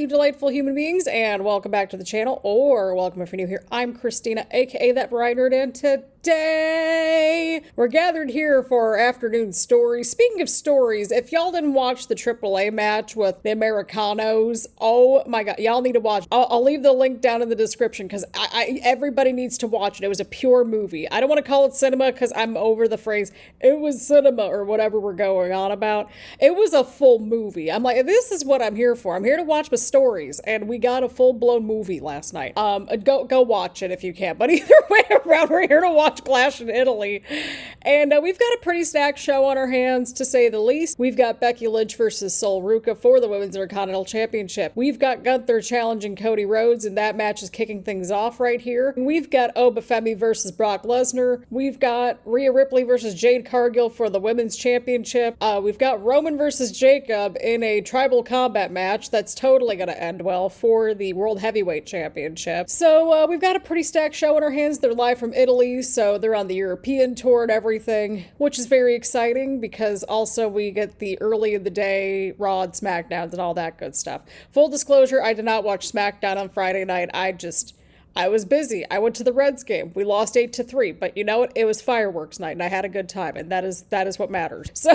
you delightful human beings, and welcome back to the channel, or welcome if you're new here. I'm Christina, aka That Variety Nerd, and today we're gathered here for our afternoon story. Speaking of stories, if y'all didn't watch the AAA match with the Americanos, oh my god, y'all need to watch. I'll leave the link down in the description because everybody needs to watch it. It was a pure movie. I don't want to call it cinema because I'm over the phrase, it was cinema or whatever we're going on about. It was a full movie. I'm like, this is what I'm here for. I'm here to watch the stories, and we got a full-blown movie last night. Go watch it if you can. But either way around, we're here to watch Clash in Italy. And we've got a pretty stacked show on our hands, to say the least. We've got Becky Lynch versus Ruca for the Women's Intercontinental Championship. We've got Gunther challenging Cody Rhodes, and that match is kicking things off right here. And we've got Femi versus Brock Lesnar. We've got Rhea Ripley versus Jade Cargill for the Women's Championship. We've got Roman versus Jacob in a tribal combat match that's totally going to end well for the World Heavyweight Championship. So we've got a pretty stacked show in our hands. They're live from Italy, so they're on the European tour and everything, which is very exciting because also we get the early in the day Raw and SmackDowns and all that good stuff. Full disclosure, I did not watch SmackDown on Friday night. I was busy. I went to the Reds game. We lost 8-3, but you know what? It was fireworks night and I had a good time, and that is what matters. So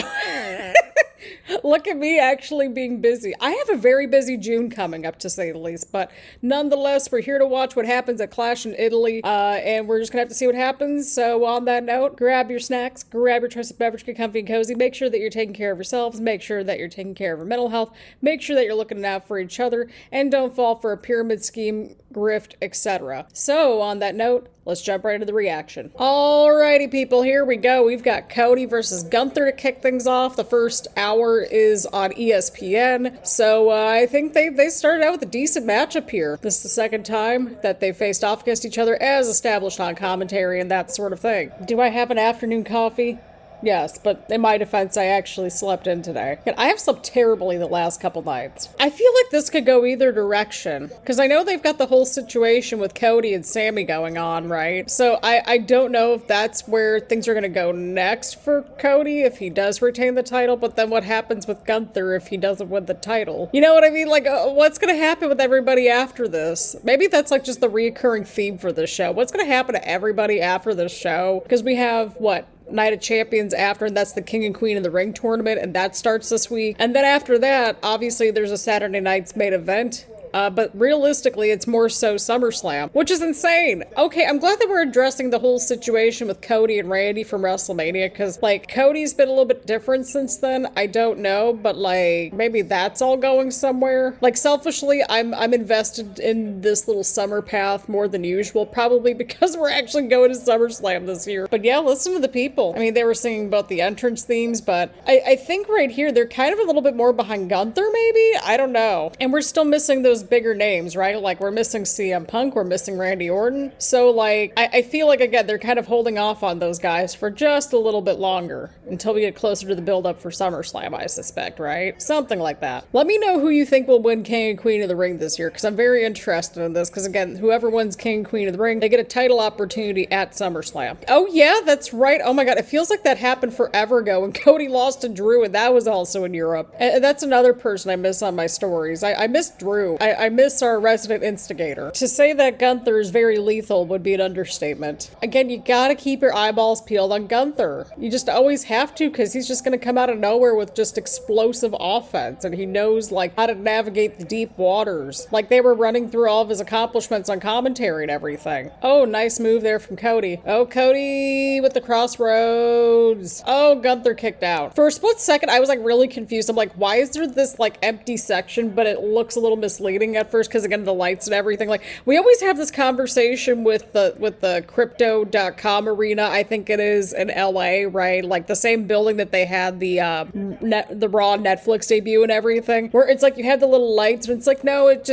look at me actually being busy. I have a very busy June coming up, to say the least, but nonetheless, we're here to watch what happens at Clash in Italy, and we're just gonna have to see what happens. So on that note, grab your snacks, grab your trusted beverage, get comfy and cozy, make sure that you're taking care of yourselves, make sure that you're taking care of your mental health, make sure that you're looking out for each other, and don't fall for a pyramid scheme, grift, etc. So on that note, let's jump right into the reaction. Alrighty, people, here we go. We've got Cody versus Gunther to kick things off. The first hour is on ESPN. So I think they started out with a decent matchup here. This is the second time that they faced off against each other as established on commentary and that sort of thing. Do I have an afternoon coffee? Yes, but in my defense, I actually slept in today. And I have slept terribly the last couple nights. I feel like this could go either direction, because I know they've got the whole situation with Cody and Sammy going on, right? So I don't know if that's where things are going to go next for Cody, if he does retain the title, but then what happens with Gunther if he doesn't win the title? You know what I mean? Like, what's going to happen with everybody after this? Maybe that's like just the reoccurring theme for this show. What's going to happen to everybody after this show? Because we have, what, Night of Champions after, and that's the King and Queen of the Ring tournament, and that starts this week. And then after that, obviously there's a Saturday night's main event. But realistically, it's more so SummerSlam, which is insane. Okay, I'm glad that we're addressing the whole situation with Cody and Randy from WrestleMania, because, like, Cody's been a little bit different since then. I don't know, but, like, maybe that's all going somewhere. Like, selfishly, I'm invested in this little summer path more than usual, probably because we're actually going to SummerSlam this year. But yeah, listen to the people. I mean, they were singing about the entrance themes, but I think right here, they're kind of a little bit more behind Gunther, maybe? I don't know. And we're still missing those bigger names, right? Like, we're missing CM Punk, we're missing Randy Orton. So, like, I feel like, again, they're kind of holding off on those guys for just a little bit longer until we get closer to the build-up for SummerSlam, I suspect, right? Something like that. Let me know who you think will win King and Queen of the Ring this year, because I'm very interested in this, because, again, whoever wins King and Queen of the Ring, they get a title opportunity at SummerSlam. Oh, yeah, that's right. Oh, my God, it feels like that happened forever ago when Cody lost to Drew, and that was also in Europe. And that's another person I miss on my stories. I miss Drew. I miss our resident instigator. To say that Gunther is very lethal would be an understatement. Again, you gotta keep your eyeballs peeled on Gunther. You just always have to, because he's just gonna come out of nowhere with just explosive offense, and he knows, like, how to navigate the deep waters. Like, they were running through all of his accomplishments on commentary and everything. Oh, nice move there from Cody. Oh, Cody with the crossroads. Oh, Gunther kicked out. For a split second, I was, like, really confused. I'm like, why is there this, like, empty section, but it looks a little misleading at first, because again, the lights and everything. Like, we always have this conversation with the crypto.com arena, I think it is, in LA, right? Like, the same building that they had the Raw Netflix debut and everything, where it's like you have the little lights and it's like, no, it's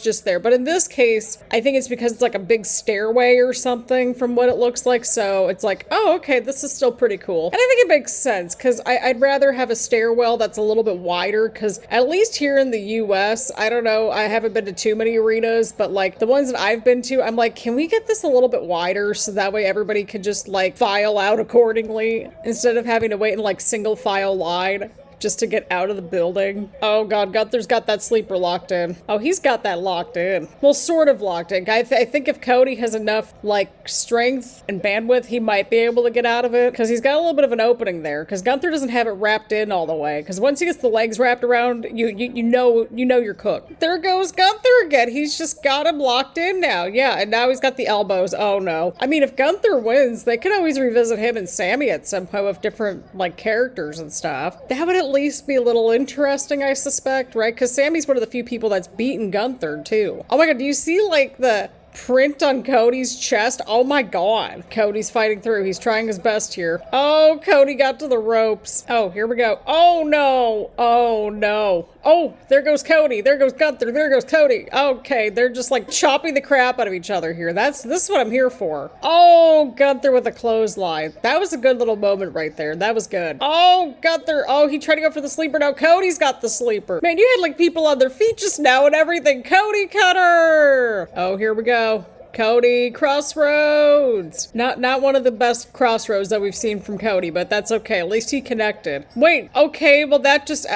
just there. But in this case, I think it's because it's like a big stairway or something from what it looks like. So it's like, oh, okay, this is still pretty cool. And I think it makes sense, because I'd rather have a stairwell that's a little bit wider, because at least here in the US, I don't know, I haven't been to too many arenas, but like the ones that I've been to, I'm like, can we get this a little bit wider so that way everybody can just like file out accordingly instead of having to wait in like single file line just to get out of the building. Oh god, Gunther's got that sleeper locked in. Oh, he's got that locked in. Well, sort of locked in. I think if Cody has enough, like, strength and bandwidth, he might be able to get out of it, because he's got a little bit of an opening there, because Gunther doesn't have it wrapped in all the way, because once he gets the legs wrapped around, you know you're cooked. There goes Gunther again. He's just got him locked in now. Yeah, and now he's got the elbows. Oh no. I mean, if Gunther wins, they could always revisit him and Sammy at some point with different, like, characters and stuff. That would at least be a little interesting, I suspect, right? Because Sammy's one of the few people that's beaten Gunther, too. Oh my god, do you see, like, the print on Cody's chest? Oh my god. Cody's fighting through. He's trying his best here. Oh, Cody got to the ropes. Oh, here we go. Oh no. Oh no. Oh, there goes Cody. There goes Gunther. There goes Cody. Okay, they're just like chopping the crap out of each other here. This is what I'm here for. Oh, Gunther with a clothesline. That was a good little moment right there. That was good. Oh, Gunther. Oh, he tried to go for the sleeper. Now Cody's got the sleeper. Man, you had like people on their feet just now and everything. Cody cutter. Oh, here we go. Cody Crossroads. Not one of the best crossroads that we've seen from Cody, but that's okay. At least he connected. Wait, okay, well that just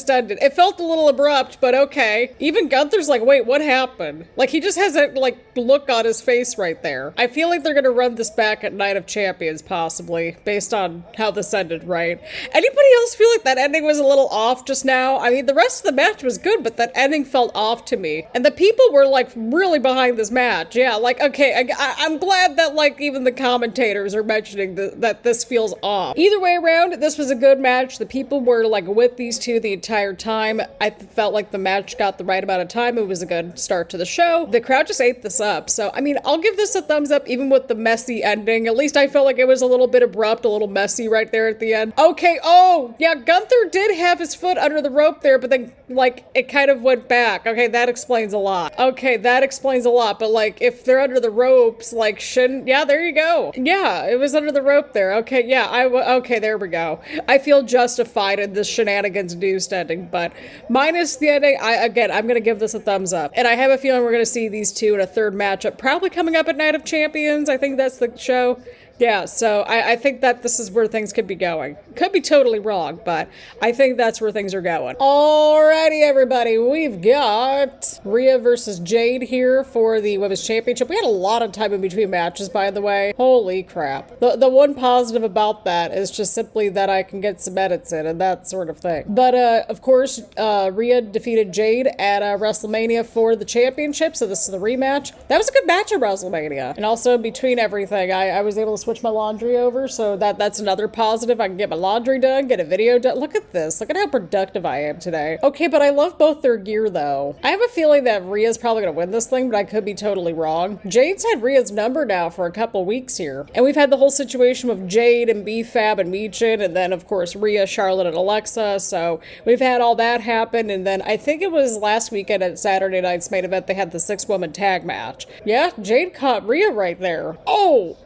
ended. It felt a little abrupt, but okay. Even Gunther's like, wait, what happened? Like, he just has that, like, look on his face right there. I feel like they're gonna run this back at Night of Champions, possibly, based on how this ended, right? Anybody else feel like that ending was a little off just now? I mean, the rest of the match was good, but that ending felt off to me. And the people were, like, really behind this match. Yeah, like, okay, I'm glad that, like, even the commentators are mentioning that this feels off. Either way around, this was a good match. The people were, like, with these two the entire time. I felt like the match got the right amount of time. It was a good start to the show. The crowd just ate this up. So, I mean, I'll give this a thumbs up, even with the messy ending. At least I felt like it was a little bit abrupt, a little messy right there at the end. Okay, oh, yeah, Gunther did have his foot under the rope there, but then, like, it kind of went back. Okay, that explains a lot. Okay, that explains a lot, but, like, if they're under the ropes, like, shouldn't, yeah, there you go. Yeah, it was under the rope there. Okay, yeah, okay, there we go. I feel justified in this shenanigans induced ending, but minus the ending, I'm gonna give this a thumbs up. And I have a feeling we're gonna see these two in a third matchup, probably coming up at Night of Champions. I think that's the show. Yeah, so I think that this is where things could be going. Could be totally wrong, but I think that's where things are going. Alrighty, everybody, we've got Rhea versus Jade here for the Women's Championship. We had a lot of time in between matches, by the way. Holy crap. The one positive about that is just simply that I can get some edits in and that sort of thing. But, of course, Rhea defeated Jade at WrestleMania for the championship, so this is the rematch. That was a good match at WrestleMania. And also, between everything, I was able to switch my laundry over, so that's another positive. I can get my laundry done, get a video done. Look at this. Look at how productive I am today. Okay, but I love both their gear, though. I have a feeling that Rhea's probably gonna win this thing, but I could be totally wrong. Jade's had Rhea's number now for a couple weeks here, and we've had the whole situation with Jade and B-Fab and Michin, and then, of course, Rhea, Charlotte, and Alexa, so we've had all that happen, and then I think it was last weekend at Saturday Night's main event, they had the 6-woman tag match. Yeah, Jade caught Rhea right there. Oh,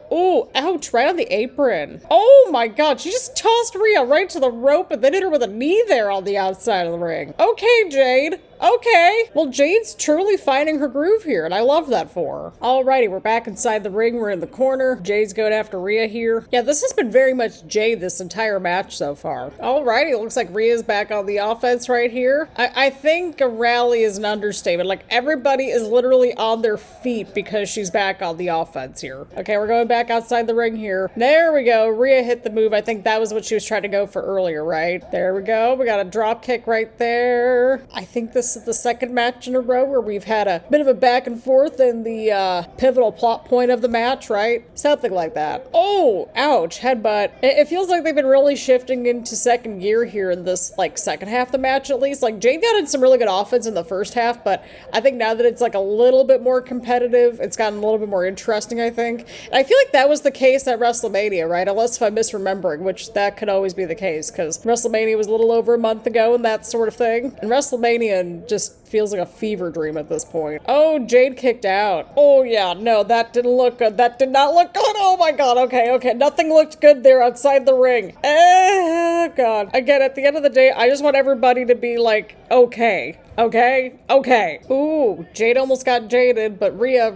ouch, right on the apron. Oh my god, she just tossed Rhea right to the rope and then hit her with a knee there on the outside of the ring. Okay, Jade. Okay. Well, Jade's truly finding her groove here, and I love that for her. Alrighty, we're back inside the ring. We're in the corner. Jade's going after Rhea here. Yeah, this has been very much Jade this entire match so far. Alrighty, it looks like Rhea's back on the offense right here. I think a rally is an understatement. Like, everybody is literally on their feet because she's back on the offense here. Okay, we're going back outside the ring here. There we go. Rhea hit the move. I think that was what she was trying to go for earlier, right? There we go. We got a drop kick right there. I think this is the second match in a row where we've had a bit of a back and forth in the pivotal plot point of the match, right? Something like that. Oh, ouch, headbutt. It feels like they've been really shifting into second gear here in this, like, second half of the match at least. Like, Jade got in some really good offense in the first half, but I think now that it's, like, a little bit more competitive, it's gotten a little bit more interesting, I think. And I feel like that was the case at WrestleMania, right? Unless if I'm misremembering, which that could always be the case, because WrestleMania was a little over a month ago and that sort of thing. And WrestleMania just feels like a fever dream at this point. Oh, Jade kicked out. Oh, yeah, no, that didn't look good. That did not look good. Oh, my God. Okay. Nothing looked good there outside the ring. Oh, God. Again, at the end of the day, I just want everybody to be like, okay. Okay. Ooh, Jade almost got jaded, but Rhea.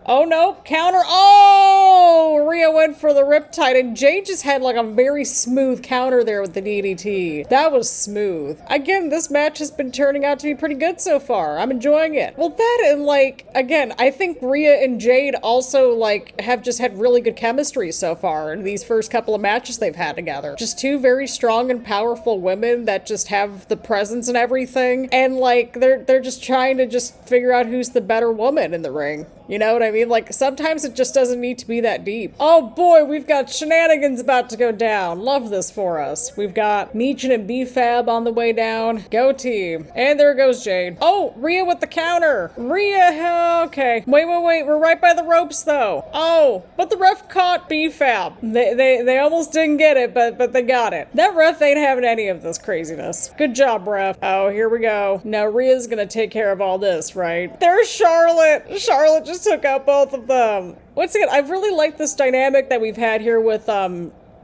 Oh, no. Counter. Oh, Rhea went went for the Riptide, and Jade just had like a very smooth counter there with the DDT. That was smooth. Again, this match has been turning out to be pretty good so far. I'm enjoying it. Well, that and like, again, I think Rhea and Jade also like have just had really good chemistry so far in these first couple of matches they've had together. Just two very strong and powerful women that just have the presence and everything, and like they're just trying to just figure out who's the better woman in the ring. You know what I mean? Like, sometimes it just doesn't need to be that deep. Oh boy, we've got shenanigans about to go down. Love this for us. We've got Meechin and B-Fab on the way down. Go team. And there goes Jade. Oh, Rhea with the counter. Rhea, okay. Wait. We're right by the ropes though. Oh, but the ref caught B-Fab. They almost didn't get it, but they got it. That ref ain't having any of this craziness. Good job, ref. Oh, here we go. Now Rhea's gonna take care of all this, right? There's Charlotte. Charlotte just took out both of them. Once again, I've really liked this dynamic that we've had here with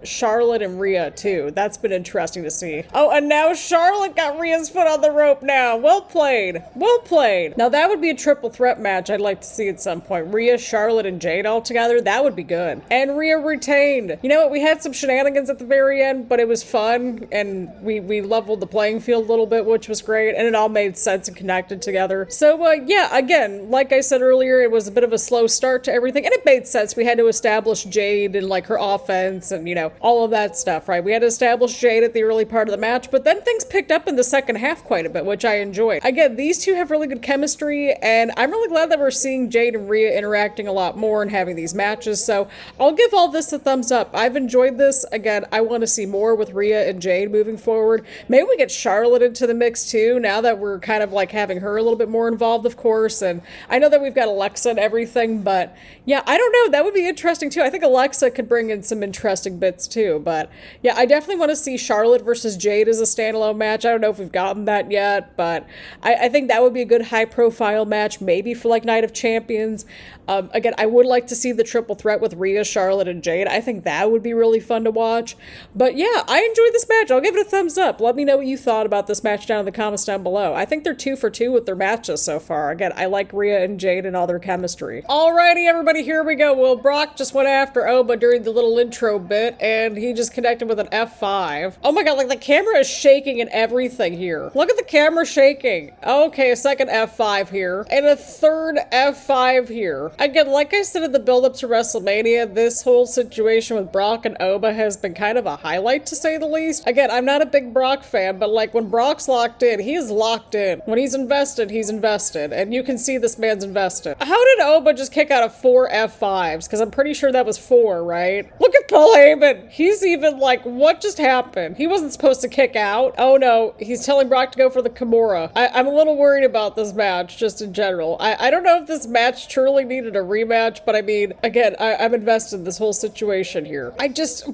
Charlotte and Rhea too. That's been interesting to see. Oh, and now Charlotte got Rhea's foot on the rope now. Well played. Well played. Now that would be a triple threat match I'd like to see at some point. Rhea, Charlotte, and Jade all together. That would be good. And Rhea retained. You know what? We had some shenanigans at the very end, but it was fun, and we leveled the playing field a little bit, which was great, and it all made sense and connected together. So yeah, again, like I said earlier, it was a bit of a slow start to everything, and it made sense. We had to establish Jade and like her offense and, you know, all of that stuff, right? We had to establish Jade at the early part of the match, but then things picked up in the second half quite a bit, which I enjoyed. Again, these two have really good chemistry, and I'm really glad that we're seeing Jade and Rhea interacting a lot more and having these matches, so I'll give all this a thumbs up. I've enjoyed this. Again, I want to see more with Rhea and Jade moving forward. Maybe we get Charlotte into the mix too, now that we're kind of like having her a little bit more involved, of course, and I know that we've got Alexa and everything, but yeah, I don't know. That would be interesting too. I think Alexa could bring in some interesting bits too. But yeah, I definitely want to see Charlotte versus Jade as a standalone match. I don't know if we've gotten that yet, but I think that would be a good high profile match, maybe for like Night of Champions. Again, I would like to see the triple threat with Rhea, Charlotte, and Jade. I think that would be really fun to watch. But yeah, I enjoyed this match. I'll give it a thumbs up. Let me know what you thought about this match down in the comments down below. I think they're 2 for 2 with their matches so far. Again, I like Rhea and Jade and all their chemistry. Alrighty, everybody, here we go. Well, Brock just went after Oba during the little intro bit, and he just connected with an F5. Oh my god, like the camera is shaking and everything here. Look at the camera shaking. Okay, a second F5 here, and a third F5 here. Again, like I said in the build-up to WrestleMania, this whole situation with Brock and Oba has been kind of a highlight, to say the least. Again, I'm not a big Brock fan, but like when Brock's locked in, he is locked in. When he's invested, and you can see this man's invested. How did Oba just kick out of 4 F5s? Because I'm pretty sure that was 4, right? Look at Paul Heyman. He's even like, what just happened? He wasn't supposed to kick out. Oh no, he's telling Brock to go for the Kimura. I'm a little worried about this match, just in general. I don't know if this match truly needed a rematch, but I mean, again, I'm invested in this whole situation here.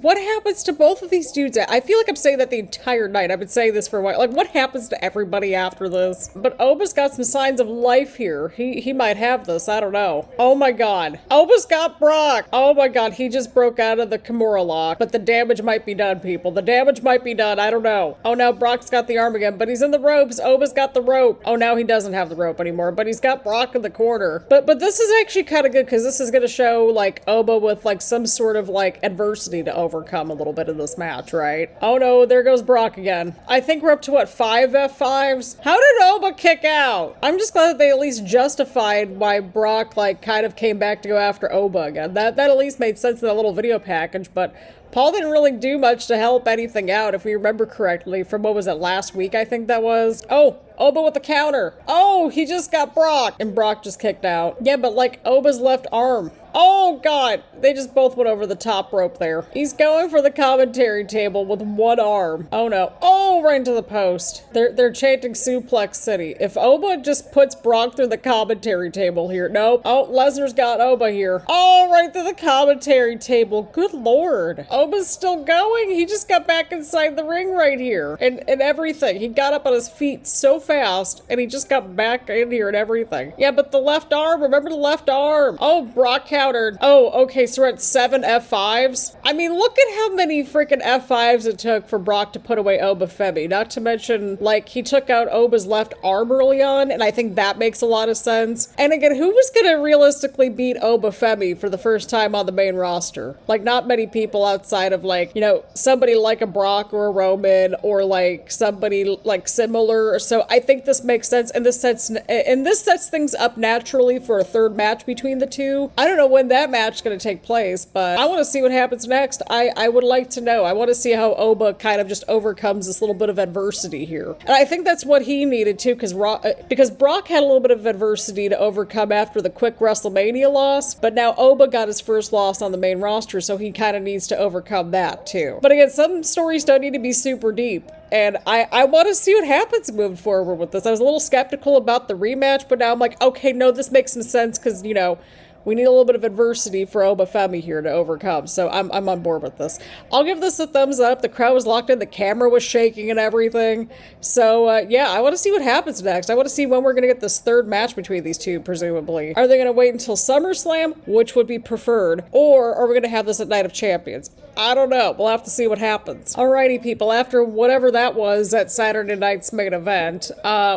What happens to both of these dudes? I feel like I'm saying that the entire night. I've been saying this for a while. Like, what happens to everybody after this? But Oba's got some signs of life here. He might have this. I don't know. Oh my god. Oba's got Brock. Oh my god, he just broke out of the Kimura lock. But the damage might be done, people. The damage might be done. I don't know. Oh, now Brock's got the arm again, but he's in the ropes. Oba's got the rope. Oh, now he doesn't have the rope anymore, but he's got Brock in the corner. But this is actually kind of good, because this is going to show like Oba with like some sort of like adversity to overcome a little bit in this match, right? Oh no, there goes Brock again. I think we're up to what, 5 F5s? How did Oba kick out? I'm just glad that they at least justified why Brock like kind of came back to go after Oba again. That at least made sense in that little video package, but Paul didn't really do much to help anything out, if we remember correctly, from what was it, last week, I think that was? Oh, Oba with the counter. Oh, he just got Brock, and Brock just kicked out. Yeah, but like Oba's left arm. Oh god, they just both went over the top rope there. He's going for the commentary table with one arm. Oh no. Oh, right into the post. They're chanting Suplex City. If Oba just puts Brock through the commentary table here. Nope. Oh, Lesnar's got Oba here. Oh, right through the commentary table. Good lord. Oba's still going. He just got back inside the ring right here. And everything. He got up on his feet so fast, and he just got back in here and everything. Yeah, but the left arm, remember the left arm? Oh, Brock countered. Oh, okay, so we're at 7 F5s. I mean, look at how many freaking F5s it took for Brock to put away Oba Femi. Not to mention, like, he took out Oba's left arm early on, and I think that makes a lot of sense. And again, who was gonna realistically beat Oba Femi for the first time on the main roster? Like, not many people outside of, like, you know, somebody like a Brock or a Roman, or like somebody like similar. So I think this makes sense, and this sets things up naturally for a third match between the two. I don't know when that match is going to take place, but I want to see what happens next. I would like to know. I want to see how Oba kind of just overcomes this little bit of adversity here. And I think that's what he needed too, because Brock had a little bit of adversity to overcome after the quick WrestleMania loss, but now Oba got his first loss on the main roster, so he kind of needs to overcome that too. But again, some stories don't need to be super deep. And I want to see what happens moving forward with this. I was a little skeptical about the rematch, but now I'm like, okay, no, this makes some sense because, you know, we need a little bit of adversity for Oba Femi here to overcome, so I'm on board with this. I'll give this a thumbs up. The crowd was locked in, the camera was shaking and everything. So, yeah, I want to see what happens next. I want to see when we're going to get this third match between these two, presumably. Are they going to wait until SummerSlam, which would be preferred, or are we going to have this at Night of Champions? I don't know. We'll have to see what happens. Alrighty, people. After whatever that was at Saturday night's main event,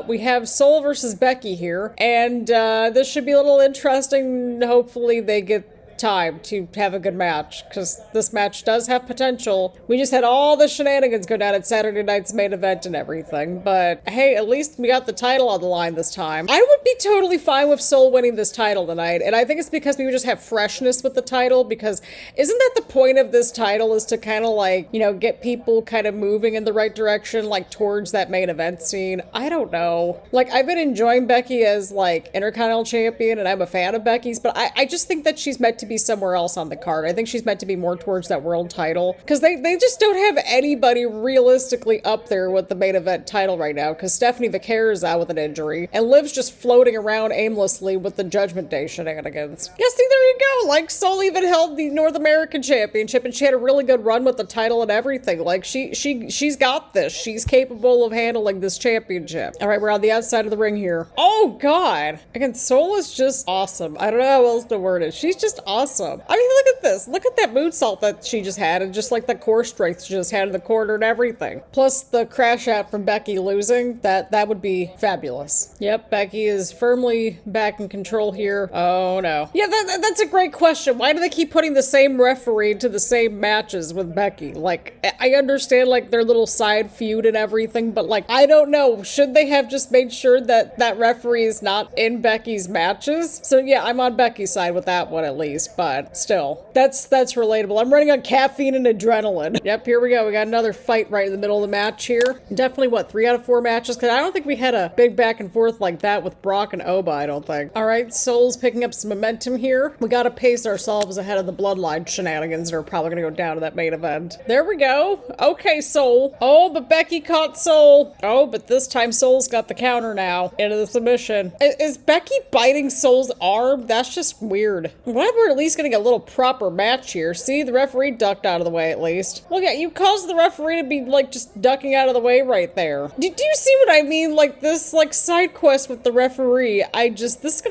we have Soul versus Becky here, and this should be a little interesting. Hopefully they get time to have a good match, because this match does have potential. We just had all the shenanigans go down at Saturday night's main event and everything, but hey, at least we got the title on the line this time. I would be totally fine with Soul winning this title tonight, and I think it's because we would just have freshness with the title, because isn't that the point of this title, is to kind of like, you know, get people kind of moving in the right direction, like towards that main event scene? I don't know. Like, I've been enjoying Becky as like Intercontinental champion, and I'm a fan of Becky's, but I just think that she's meant to be somewhere else on the card. I think she's meant to be more towards that world title, because they just don't have anybody realistically up there with the main event title right now, because Stephanie Vaquer is out with an injury, and Liv's just floating around aimlessly with the Judgment Day shenanigans. Yes, see, there you go. Like, Soul even held the North American Championship, and she had a really good run with the title and everything. Like, she's got this. She's capable of handling this championship. All right, we're on the outside of the ring here. Oh, God. Again, Soul is just awesome. I don't know how else the word is. She's just awesome. I mean, look at this. Look at that moonsault that she just had, and just like the core strength she just had in the corner and everything. Plus the crash out from Becky losing. That would be fabulous. Yep, Becky is firmly back in control here. Oh, no. Yeah, that's a great question. Why do they keep putting the same referee to the same matches with Becky? Like, I understand, like, their little side feud and everything, but, like, I don't know. Should they have just made sure that that referee is not in Becky's matches? So, yeah, I'm on Becky's side with that one, at least. But still, that's relatable. I'm running on caffeine and adrenaline. Yep, here we go. We got another fight right in the middle of the match here. Definitely, what, 3 out of 4 matches? Because I don't think we had a big back and forth like that with Brock and Oba, I don't think. All right, Soul's picking up some momentum here. We got to pace ourselves ahead of the Bloodline shenanigans that are probably going to go down to that main event. There we go. Okay, Soul. Oh, but Becky caught Soul. Oh, but this time Soul's got the counter now into the submission. Is Becky biting Soul's arm? That's just weird. Why we're at least getting a little proper match here. See, the referee ducked out of the way at least. Look at you, caused the referee to be like just ducking out of the way right there. Do you see what I mean? Like this like side quest with the referee. this is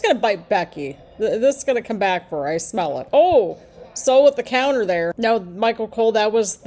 gonna bite Becky. This is gonna come back for her. I smell it. Oh, Soul with the counter there. No, Michael Cole, that was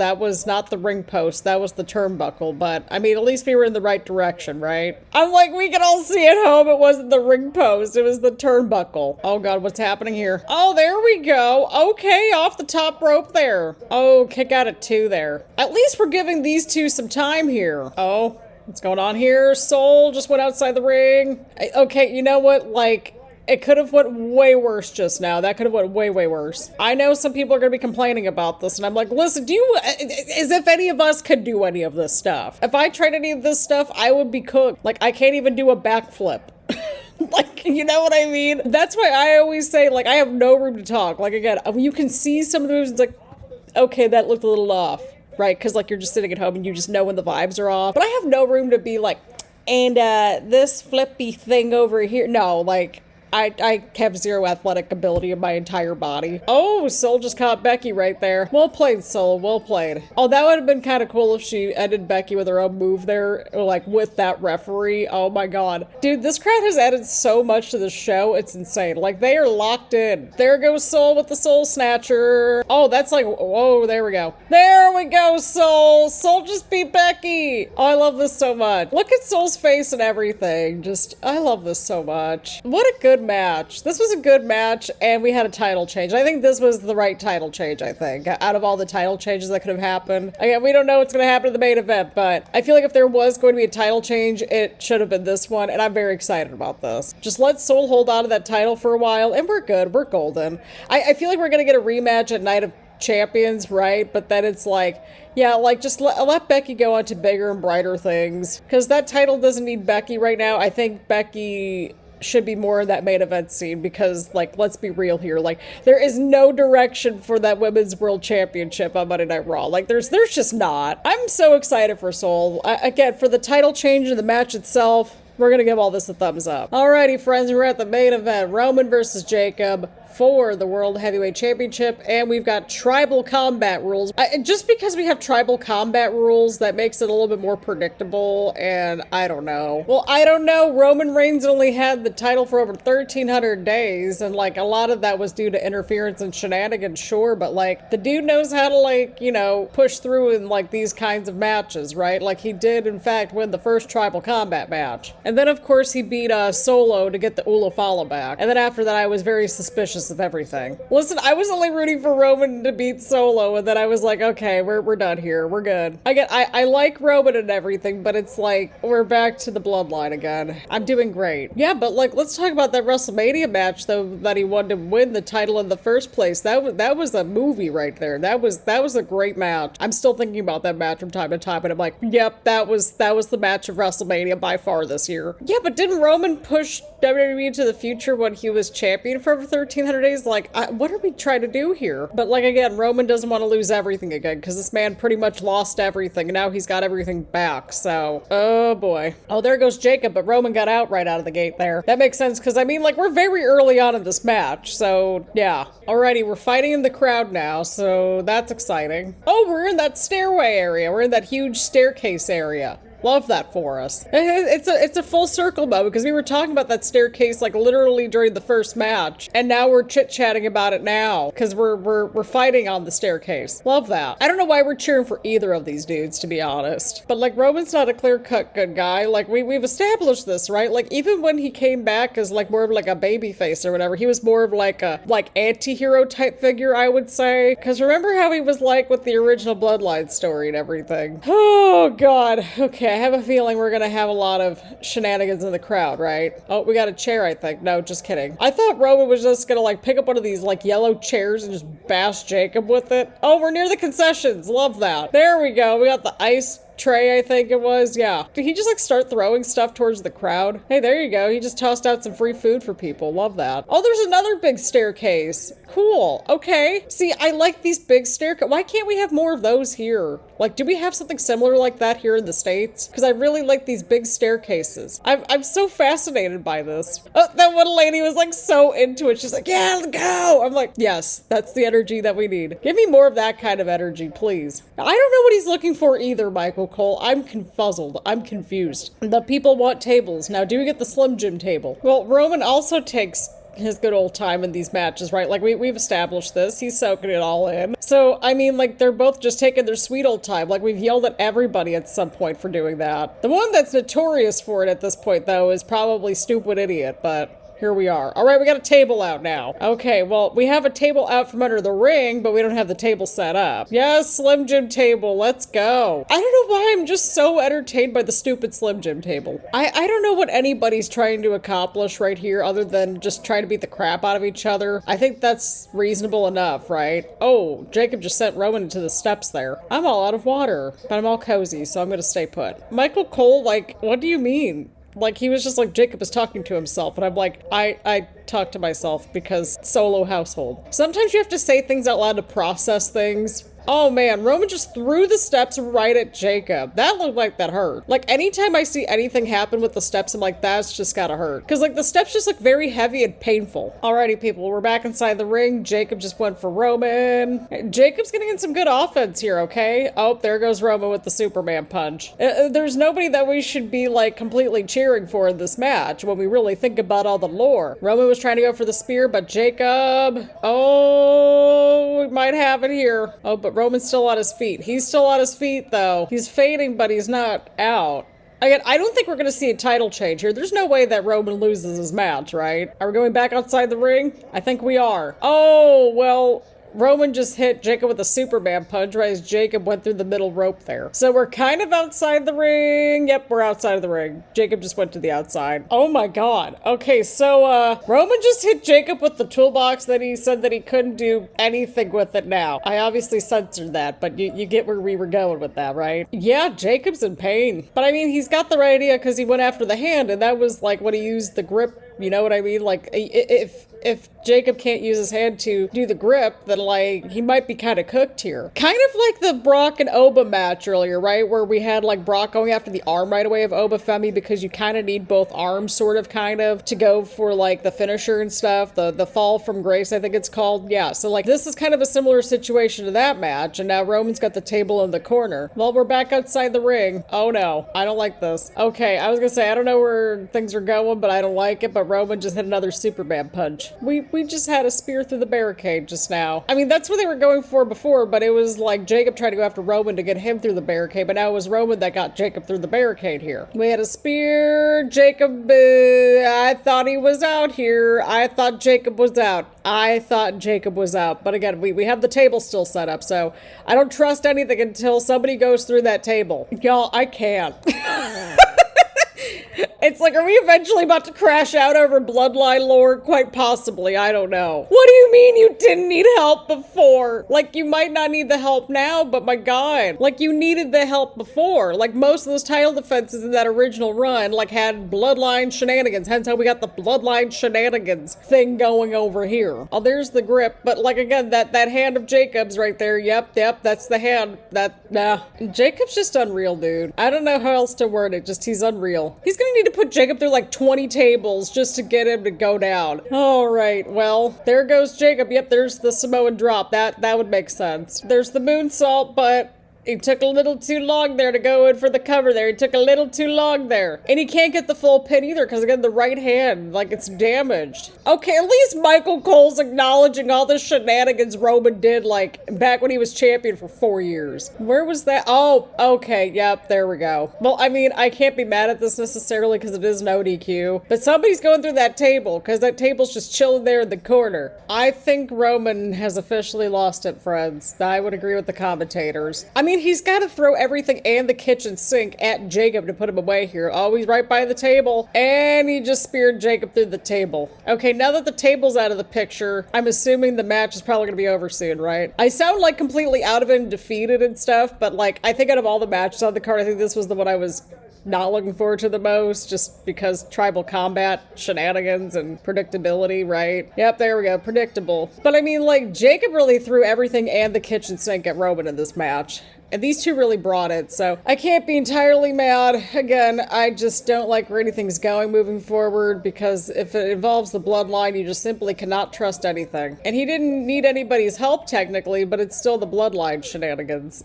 not the ring post. That was the turnbuckle. But, I mean, at least we were in the right direction, right? I'm like, we can all see at home it wasn't the ring post. It was the turnbuckle. Oh, God, what's happening here? Oh, there we go. Okay, off the top rope there. Oh, kick out at 2 there. At least we're giving these two some time here. Oh, what's going on here? Soul just went outside the ring. Okay, you know what? Like, it could have went way worse just now. That could have went way, way worse. I know some people are going to be complaining about this, and I'm like, listen, as if any of us could do any of this stuff. If I tried any of this stuff, I would be cooked. Like, I can't even do a backflip. Like, you know what I mean? That's why I always say, like, I have no room to talk. Like, again, you can see some of the moves, it's like, okay, that looked a little off, right? Because, like, you're just sitting at home and you just know when the vibes are off. But I have no room to be like, and this flippy thing over here. No, like, I have zero athletic ability in my entire body. Oh, Sol just caught Becky right there. Well played, Sol. Well played. Oh, that would have been kind of cool if she ended Becky with her own move there, like with that referee. Oh my god. Dude, this crowd has added so much to the show. It's insane. Like, they are locked in. There goes Sol with the Soul Snatcher. Oh, that's like, whoa, there we go. There we go, Sol. Sol just beat Becky. Oh, I love this so much. Look at Sol's face and everything. Just, I love this so much. What a good match. This was a good match, and we had a title change. I think this was the right title change, I think, out of all the title changes that could have happened. Again, we don't know what's going to happen in the main event, but I feel like if there was going to be a title change, it should have been this one, and I'm very excited about this. Just let Sol hold on to that title for a while, and we're good. We're golden. I feel like we're going to get a rematch at Night of Champions, right? But then it's like, yeah, like just let Becky go on to bigger and brighter things, because that title doesn't need Becky right now. I think Becky should be more in that main event scene, because, like, let's be real here, like, there is no direction for that Women's World Championship on Monday Night Raw. Like, there's just not. I'm so excited for Sol. Again, for the title change and the match itself, we're gonna give all this a thumbs up. Alrighty, friends, we're at the main event. Roman versus Jacob for the World Heavyweight Championship, and we've got tribal combat rules. Just because we have tribal combat rules, that makes it a little bit more predictable, and I don't know. Well, I don't know. Roman Reigns only had the title for over 1,300 days, and, like, a lot of that was due to interference and shenanigans, sure, but, like, the dude knows how to, like, you know, push through in, like, these kinds of matches, right? Like, he did, in fact, win the first tribal combat match. And then, of course, he beat Solo to get the Ulafala back. And then after that, I was very suspicious of everything. Listen, I was only rooting for Roman to beat Solo, and then I was like, okay, we're done here. We're good. I like Roman and everything, but it's like, we're back to the bloodline again. I'm doing great. Yeah, but, like, let's talk about that WrestleMania match, though, that he won to win the title in the first place. That was a movie right there. That was a great match. I'm still thinking about that match from time to time, and I'm like, yep, that was the match of WrestleMania by far this year. Yeah, but didn't Roman push WWE into the future when he was champion for over 1,300 days? Like, what are we trying to do here? But, like, again, Roman doesn't want to lose everything again, because this man pretty much lost everything, and now he's got everything back, so, oh boy. Oh, there goes Jacob, but Roman got out right out of the gate there. That makes sense, because, I mean, like, we're very early on in this match, so, yeah. Alrighty, we're fighting in the crowd now, so that's exciting. Oh, we're in that stairway area. We're in that huge staircase area. Love that for us. It's a full circle moment, because we were talking about that staircase like literally during the first match, and now we're chit-chatting about it now because we're fighting on the staircase. Love that. I don't know why we're cheering for either of these dudes, to be honest. But, like, Roman's not a clear-cut good guy. Like, we've established this, right? Like, even when he came back as like more of like a baby face or whatever, he was more of like a anti-hero type figure, I would say. Because remember how he was like with the original Bloodline story and everything. Oh god. Okay. I have a feeling we're gonna have a lot of shenanigans in the crowd, right? Oh, we got a chair, I think. No, just kidding. I thought Roman was just gonna, like, pick up one of these, like, yellow chairs and just bash Jacob with it. Oh, we're near the concessions. Love that. There we go. We got the ice tray, I think it was. Yeah. Did he just, like, start throwing stuff towards the crowd? Hey, there you go. He just tossed out some free food for people. Love that. Oh, there's another big staircase. Cool. Okay. See, I like these big staircases. Why can't we have more of those here? Like, do we have something similar like that here in the States? Because I really like these big staircases. I'm so fascinated by this. Oh, that one lady was, like, so into it. She's like, yeah, let's go. I'm like, yes, that's the energy that we need. Give me more of that kind of energy, please. I don't know what he's looking for either, Michael Cole. I'm confuzzled. I'm confused. The people want tables. Now, do we get the Slim Jim table? Well, Roman also takes his good old time in these matches, right? Like, we've established this. He's soaking it all in. So, I mean, like, they're both just taking their sweet old time. Like, we've yelled at everybody at some point for doing that. The one that's notorious for it at this point, though, is probably Stupid Idiot, but here we are. All right, we got a table out now. Okay, well, we have a table out from under the ring, but we don't have the table set up. Yes, Slim Jim table, let's go. I don't know why I'm just so entertained by the stupid Slim Jim table. I don't know what anybody's trying to accomplish right here other than just trying to beat the crap out of each other. I think that's reasonable enough, right? Oh, Jacob just sent Roman into the steps there. I'm all out of water, but I'm all cozy, so I'm gonna stay put. Michael Cole, like, what do you mean? Like, he was just like, Jacob is talking to himself, and I'm like, I talk to myself because solo household. Sometimes you have to say things out loud to process things. Oh man, Roman just threw the steps right at Jacob. That looked like that hurt. Like anytime I see anything happen with the steps, I'm like, that's just gotta hurt. Cause like the steps just look very heavy and painful. Alrighty people, we're back inside the ring. Jacob just went for Roman. Jacob's getting in some good offense here, okay? Oh, there goes Roman with the Superman punch. There's nobody that we should be like completely cheering for in this match when we really think about all the lore. Roman was trying to go for the spear, but Jacob, oh, we might have it here. Oh, but Roman's still on his feet. He's still on his feet, though. He's fading, but he's not out. Again, I don't think we're going to see a title change here. There's no way that Roman loses his match, right? Are we going back outside the ring? I think we are. Oh, well, Roman just hit Jacob with a Superman punch right as Jacob went through the middle rope there. So we're kind of outside the ring. Yep, we're outside of the ring. Jacob just went to the outside. Oh my god. Okay, so Roman just hit Jacob with the toolbox that he said that he couldn't do anything with it now. I obviously censored that, but you get where we were going with that, right? Yeah, Jacob's in pain. But I mean, he's got the right idea because he went after the hand, and that was like when he used the grip. You know what I mean? Like, if Jacob can't use his hand to do the grip, then, like, he might be kind of cooked here. Kind of like the Brock and Oba match earlier, right? Where we had, like, Brock going after the arm right away of Oba Femi because you kind of need both arms, sort of, kind of, to go for, like, the finisher and stuff. The fall from grace, I think it's called. Yeah, so, like, this is kind of a similar situation to that match, and now Roman's got the table in the corner. Well, we're back outside the ring. Oh, no. I don't like this. Okay, I was gonna say, I don't know where things are going, but I don't like it, but Roman just hit another Superman punch. We just had a spear through the barricade just now. I mean, that's what they were going for before, but it was like Jacob trying to go after Roman to get him through the barricade, but now it was Roman that got Jacob through the barricade here. We had a spear. Jacob, I thought he was out here. I thought Jacob was out. I thought Jacob was out. But again, we have the table still set up, so I don't trust anything until somebody goes through that table. Y'all, I can't. It's like, are we eventually about to crash out over Bloodline lore? Quite possibly, I don't know. What do you mean you didn't need help before? Like, you might not need the help now, but my god. Like, you needed the help before. Like, most of those title defenses in that original run, like, had Bloodline shenanigans. Hence how we got the Bloodline shenanigans thing going over here. Oh, there's the grip. But, like, again, that hand of Jacob's right there. Yep, that's the hand. Nah. Jacob's just unreal, dude. I don't know how else to word it. Just, he's unreal. He's gonna need to put Jacob through like 20 tables just to get him to go down. All right, well, there goes Jacob. Yep, there's the Samoan drop. That would make sense. There's the moonsault, but he took a little too long there to go in for the cover there. He took a little too long there. And he can't get the full pin either because, again, the right hand, like, it's damaged. Okay, at least Michael Cole's acknowledging all the shenanigans Roman did, like, back when he was champion for 4 years. Where was that? Oh, okay, yep, there we go. Well, I mean, I can't be mad at this necessarily because it is no DQ. But somebody's going through that table because that table's just chilling there in the corner. I think Roman has officially lost it, friends. I would agree with the commentators. I mean, he's got to throw everything and the kitchen sink at Jacob to put him away here. Oh, he's right by the table. And he just speared Jacob through the table. Okay, now that the table's out of the picture, I'm assuming the match is probably going to be over soon, right? I sound like completely out of it and defeated and stuff, but like, I think out of all the matches on the card, I think this was the one I was not looking forward to the most, just because tribal combat, shenanigans, and predictability, right? Yep, there we go, predictable. But I mean, like, Jacob really threw everything and the kitchen sink at Roman in this match. And these two really brought it, so I can't be entirely mad. Again, I just don't like where anything's going moving forward, because if it involves the bloodline, you just simply cannot trust anything. And he didn't need anybody's help, technically, but it's still the bloodline shenanigans.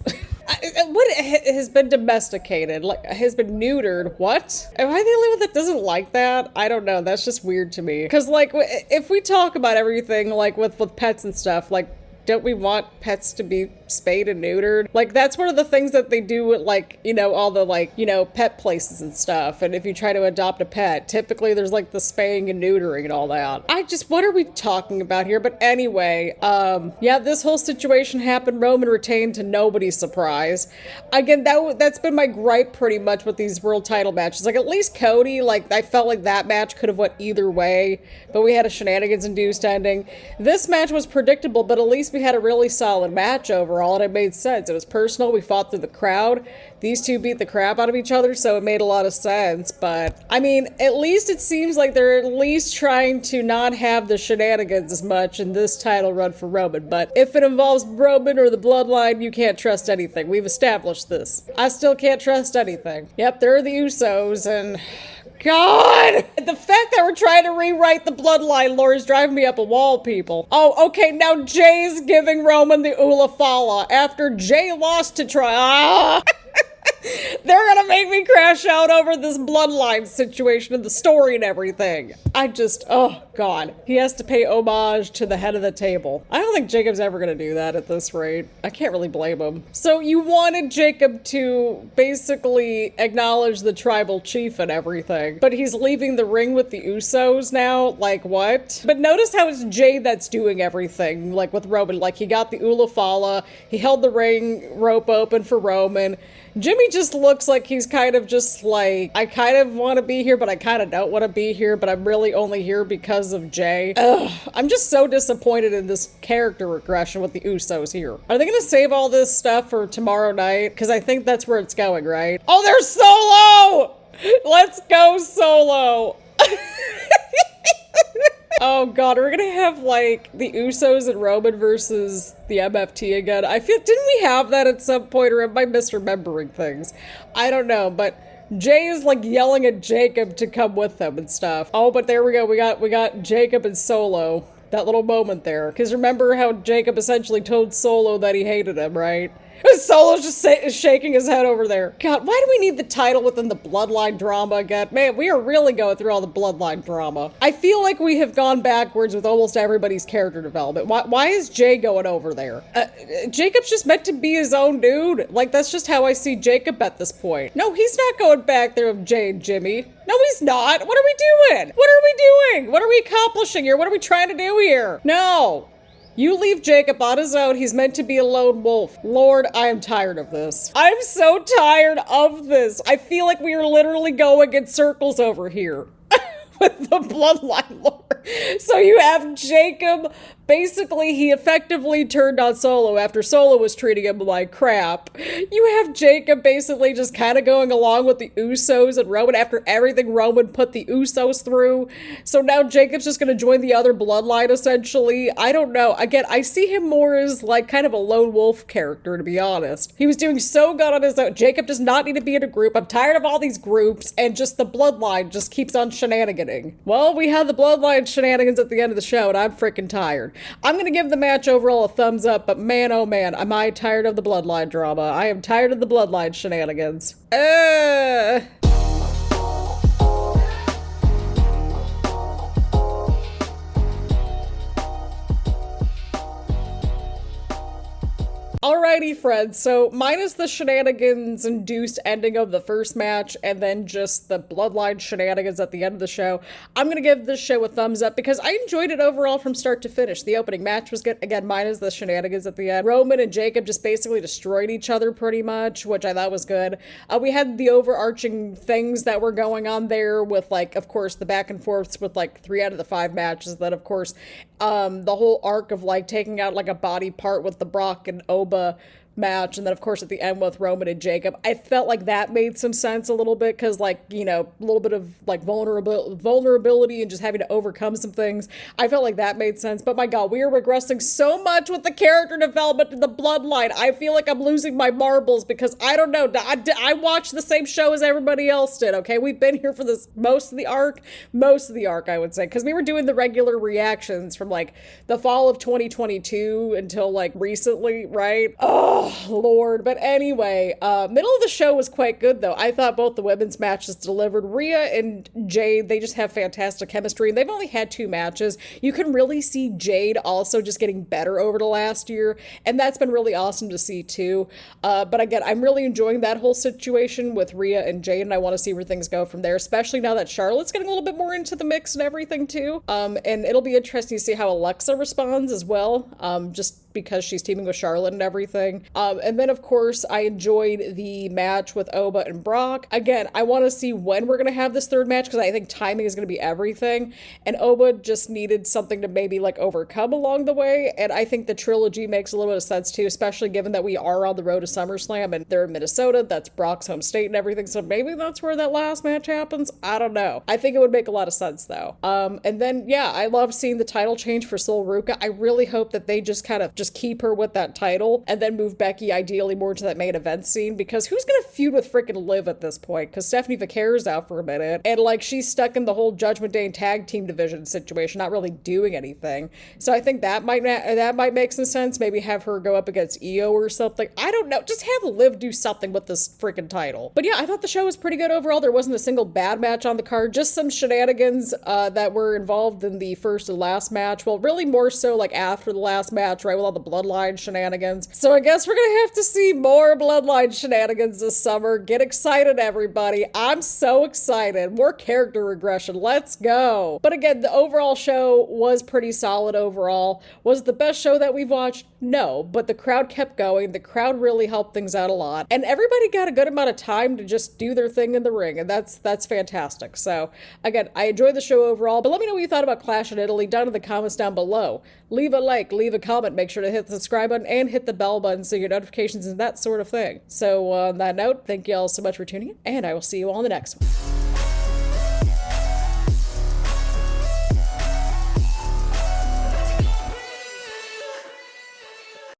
What has been domesticated? Like, has been neutered? What? Am I the only one that doesn't like that? I don't know. That's just weird to me. Because, like, if we talk about everything, like, with pets and stuff, like, don't we want pets to be spayed and neutered? Like, that's one of the things that they do at, like, you know, all the, like, you know, pet places and stuff. And if you try to adopt a pet, typically there's, like, the spaying and neutering and all that. What are we talking about here? But anyway, yeah, this whole situation happened. Roman retained to nobody's surprise. Again, that's been my gripe pretty much with these world title matches. Like, at least Cody, like, I felt like that match could have went either way, but we had a shenanigans-induced ending. This match was predictable, but at least we had a really solid match overall, and it made sense. It was personal. We fought through the crowd. These two beat the crap out of each other, so it made a lot of sense. But, I mean, at least it seems like they're at least trying to not have the shenanigans as much in this title run for Roman. But if it involves Roman or the Bloodline, you can't trust anything. We've established this. I still can't trust anything. Yep, there are the Usos, and... God! The fact that we're trying to rewrite the Bloodline lore is driving me up a wall, people. Oh, okay, now Jay's giving Roman the Ula Fala after Jay lost to Troy. Ah! They're gonna make me crash out over this Bloodline situation and the story and everything. Oh God. He has to pay homage to the head of the table. I don't think Jacob's ever gonna do that at this rate. I can't really blame him. So you wanted Jacob to basically acknowledge the tribal chief and everything, but he's leaving the ring with the Usos now? Like what? But notice how it's Jade that's doing everything, like with Roman. Like he got the Ula Fala, he held the ring rope open for Roman. Jimmy just looks like he's kind of just like, I kind of want to be here, but I kind of don't want to be here, but I'm really only here because of Jay. Ugh, I'm just so disappointed in this character regression with the Usos here. Are they going to save all this stuff for tomorrow night? Because I think that's where it's going, right? Oh, they're Solo! Let's go Solo! Oh God, we're gonna have like the Usos and Roman versus the MFT again. Didn't we have that at some point, or am I misremembering things? I don't know, but Jay is like yelling at Jacob to come with them and stuff. Oh, but there we go. We got Jacob and Solo. That little moment there. Because remember how Jacob essentially told Solo that he hated him, right? Solo's just shaking his head over there. God, why do we need the title within the Bloodline drama again? Man, we are really going through all the Bloodline drama. I feel like we have gone backwards with almost everybody's character development. Why is Jay going over there? Jacob's just meant to be his own dude. Like, that's just how I see Jacob at this point. No, he's not going back there with Jay and Jimmy. No, he's not. What are we doing? What are we doing? What are we accomplishing here? What are we trying to do here? No. You leave Jacob on his own. He's meant to be a lone wolf. Lord, I am tired of this. I'm so tired of this. I feel like we are literally going in circles over here with the Bloodline lore. So you have Jacob, basically he effectively turned on Solo after Solo was treating him like crap. You have Jacob basically just kind of going along with the Usos and Roman after everything Roman put the Usos through. So now Jacob's just going to join the other Bloodline essentially. I don't know. Again, I see him more as like kind of a lone wolf character, to be honest. He was doing so good on his own. Jacob does not need to be in a group. I'm tired of all these groups, and just the Bloodline just keeps on shenaniganing. Well, we had the Bloodline shenanigans at the end of the show, and I'm freaking tired. I'm gonna give the match overall a thumbs up, but man, oh man, am I tired of the Bloodline drama. I am tired of the Bloodline shenanigans. Alrighty, friends, so minus the shenanigans-induced ending of the first match and then just the Bloodline shenanigans at the end of the show, I'm gonna give this show a thumbs up because I enjoyed it overall from start to finish. The opening match was good, again, minus the shenanigans at the end. Roman and Jacob just basically destroyed each other pretty much, which I thought was good. We had the overarching things that were going on there with, like, of course, the back and forths with, like, 3 out of the 5 matches. Then, of course, the whole arc of, like, taking out, like, a body part with the Brock and Oba match, and then of course at the end with Roman and Jacob. I felt like that made some sense a little bit because, like, you know, a little bit of like vulnerability and just having to overcome some things. I felt like that made sense, but my God, we are regressing so much with the character development in the Bloodline. I feel like I'm losing my marbles because I don't know, I watched the same show as everybody else did, okay? We've been here for this most of the arc, I would say, because we were doing the regular reactions from like the fall of 2022 until like recently, right? Oh Lord. But anyway, middle of the show was quite good though. I thought both the women's matches delivered. Rhea and Jade, they just have fantastic chemistry, and they've only had 2 matches. You can really see Jade also just getting better over the last year, and that's been really awesome to see too. But again, I'm really enjoying that whole situation with Rhea and Jade, and I want to see where things go from there, especially now that Charlotte's getting a little bit more into the mix and everything too. And it'll be interesting to see how Alexa responds as well. Just because she's teaming with Charlotte and everything. And then, of course, I enjoyed the match with Oba and Brock. Again, I want to see when we're going to have this third match because I think timing is going to be everything. And Oba just needed something to maybe like overcome along the way. And I think the trilogy makes a little bit of sense too, especially given that we are on the road to SummerSlam and they're in Minnesota. That's Brock's home state and everything. So maybe that's where that last match happens. I don't know. I think it would make a lot of sense though. And then, yeah, I love seeing the title change for Sol Ruca. I really hope that they just kind of just keep her with that title and then move Becky ideally more to that main event scene, because who's gonna feud with freaking Liv at this point? Because Stephanie Vaquer's out for a minute and like she's stuck in the whole Judgment Day and tag team division situation, not really doing anything. So I think that might make some sense. Maybe have her go up against Io or something. I don't know. Just have Liv do something with this freaking title. But yeah, I thought the show was pretty good overall. There wasn't a single bad match on the card. Just some shenanigans that were involved in the first and last match. Well, really more so like after the last match, right, with all the Bloodline shenanigans. So I guess we're gonna have to see more Bloodline shenanigans this summer. Get excited, everybody. I'm so excited. More character regression. Let's go. But again, the overall show was pretty solid overall. Was it the best show that we've watched? No, but the crowd kept going. The crowd really helped things out a lot. And everybody got a good amount of time to just do their thing in the ring. And that's fantastic. So again, I enjoyed the show overall, but let me know what you thought about Clash in Italy down in the comments down below. Leave a like, leave a comment, make sure to hit the subscribe button and hit the bell button so you get notifications and that sort of thing. So on that note, thank you all so much for tuning in, and I will see you all in the next one.